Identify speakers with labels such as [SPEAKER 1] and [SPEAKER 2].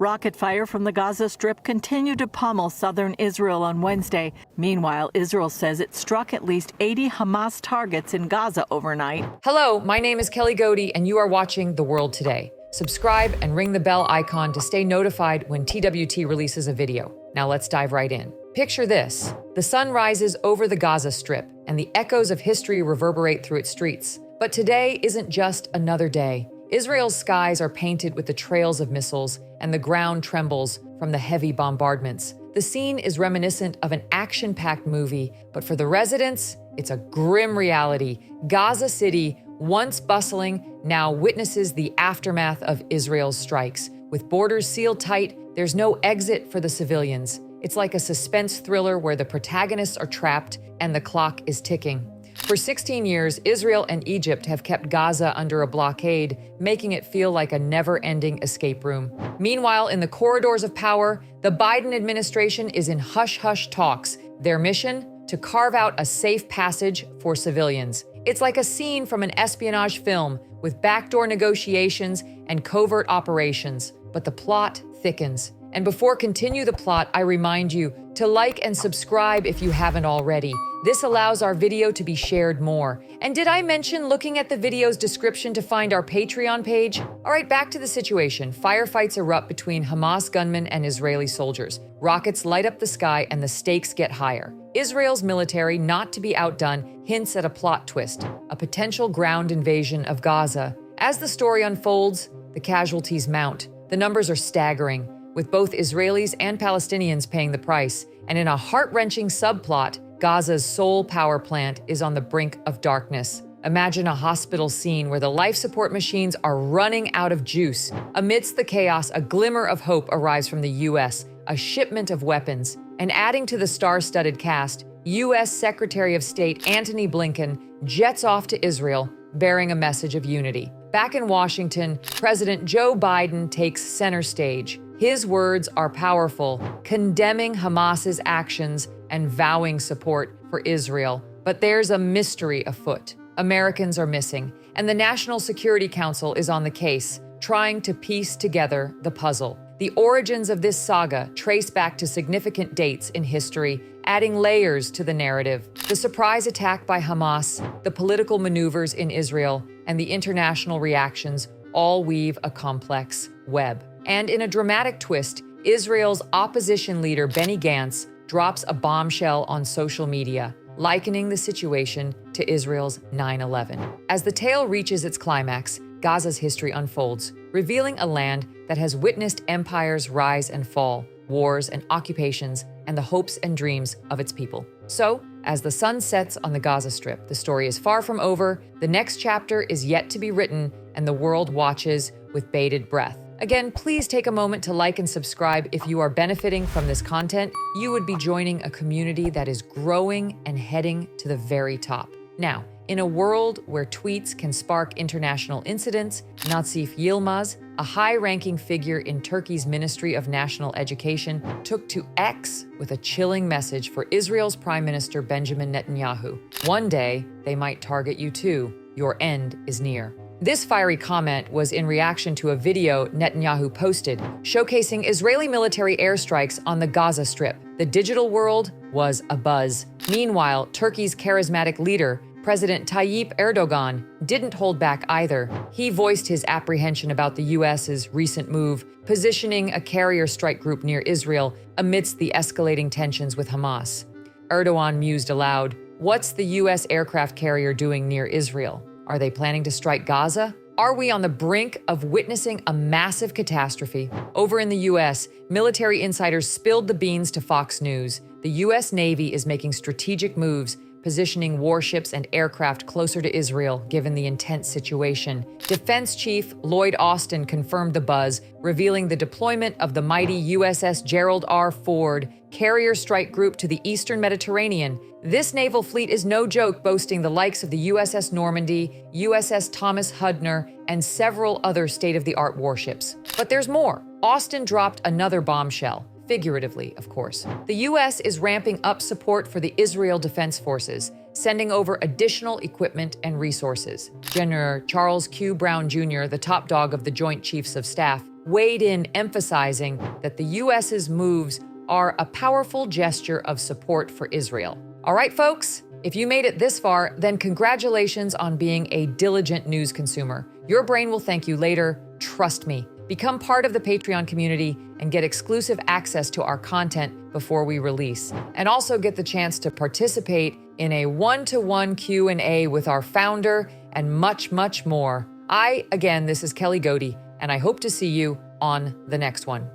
[SPEAKER 1] Rocket fire from the Gaza Strip continued to pummel southern Israel on Wednesday. Meanwhile, Israel says it struck at least 80 Hamas targets in Gaza overnight.
[SPEAKER 2] Hello, my name is Kelly Godey, and you are watching The World Today. Subscribe and ring the bell icon to stay notified when TWT releases a video. Now let's dive right in. Picture this. The sun rises over the Gaza Strip, and the echoes of history reverberate through its streets. But today isn't just another day. Israel's skies are painted with the trails of missiles, and the ground trembles from the heavy bombardments. The scene is reminiscent of an action-packed movie, but for the residents, it's a grim reality. Gaza City, once bustling, now witnesses the aftermath of Israel's strikes. With borders sealed tight, there's no exit for the civilians. It's like a suspense thriller where the protagonists are trapped and the clock is ticking. For 16 years, Israel and Egypt have kept Gaza under a blockade, making it feel like a never-ending escape room. Meanwhile, in the corridors of power, the Biden administration is in hush-hush talks. Their mission? To carve out a safe passage for civilians. It's like a scene from an espionage film with backdoor negotiations and covert operations, but the plot thickens. And before continue the plot, I remind you to like and subscribe if you haven't already. This allows our video to be shared more. And did I mention looking at the video's description to find our Patreon page? All right, back to the situation. Firefights erupt between Hamas gunmen and Israeli soldiers. Rockets light up the sky and the stakes get higher. Israel's military, not to be outdone, hints at a plot twist, a potential ground invasion of Gaza. As the story unfolds, the casualties mount. The numbers are staggering, with both Israelis and Palestinians paying the price. And in a heart-wrenching subplot, Gaza's sole power plant is on the brink of darkness. Imagine a hospital scene where the life support machines are running out of juice. Amidst the chaos, a glimmer of hope arrives from the U.S., a shipment of weapons. And adding to the star-studded cast, U.S. Secretary of State Antony Blinken jets off to Israel, bearing a message of unity. Back in Washington, President Joe Biden takes center stage. His words are powerful, condemning Hamas's actions and vowing support for Israel. But there's a mystery afoot. Americans are missing, and the National Security Council is on the case, trying to piece together the puzzle. The origins of this saga trace back to significant dates in history, adding layers to the narrative. The surprise attack by Hamas, the political maneuvers in Israel, and the international reactions all weave a complex web. And in a dramatic twist, Israel's opposition leader Benny Gantz drops a bombshell on social media, likening the situation to Israel's 9/11. As the tale reaches its climax, Gaza's history unfolds, revealing a land that has witnessed empires rise and fall, wars and occupations, and the hopes and dreams of its people. So, as the sun sets on the Gaza Strip, the story is far from over, the next chapter is yet to be written, and the world watches with bated breath. Again, please take a moment to like and subscribe. If you are benefiting from this content, you would be joining a community that is growing and heading to the very top. Now, in a world where tweets can spark international incidents, Natsif Yilmaz, a high-ranking figure in Turkey's Ministry of National Education, took to X with a chilling message for Israel's Prime Minister Benjamin Netanyahu. One day, they might target you too. Your end is near. This fiery comment was in reaction to a video Netanyahu posted, showcasing Israeli military airstrikes on the Gaza Strip. The digital world was abuzz. Meanwhile, Turkey's charismatic leader, President Tayyip Erdogan, didn't hold back either. He voiced his apprehension about the U.S.'s recent move, positioning a carrier strike group near Israel amidst the escalating tensions with Hamas. Erdogan mused aloud, "What's the U.S. aircraft carrier doing near Israel? Are they planning to strike Gaza? Are we on the brink of witnessing a massive catastrophe?" Over in the U.S., military insiders spilled the beans to Fox News. The U.S. Navy is making strategic moves, positioning warships and aircraft closer to Israel, given the intense situation. Defense Chief Lloyd Austin confirmed the buzz, revealing the deployment of the mighty USS Gerald R. Ford carrier strike group to the eastern Mediterranean. This naval fleet is no joke, boasting the likes of the USS Normandy, USS Thomas Hudner, and several other state-of-the-art warships. But there's more. Austin dropped another bombshell. Figuratively, of course. The U.S. is ramping up support for the Israel Defense Forces, sending over additional equipment and resources. General Charles Q. Brown Jr., the top dog of the Joint Chiefs of Staff, weighed in, emphasizing that the U.S.'s moves are a powerful gesture of support for Israel. All right, folks, if you made it this far, then congratulations on being a diligent news consumer. Your brain will thank you later. Trust me. Become part of the Patreon community and get exclusive access to our content before we release. And also get the chance to participate in a one-to-one Q&A with our founder and much, much more. This is Kelly Godey, and I hope to see you on the next one.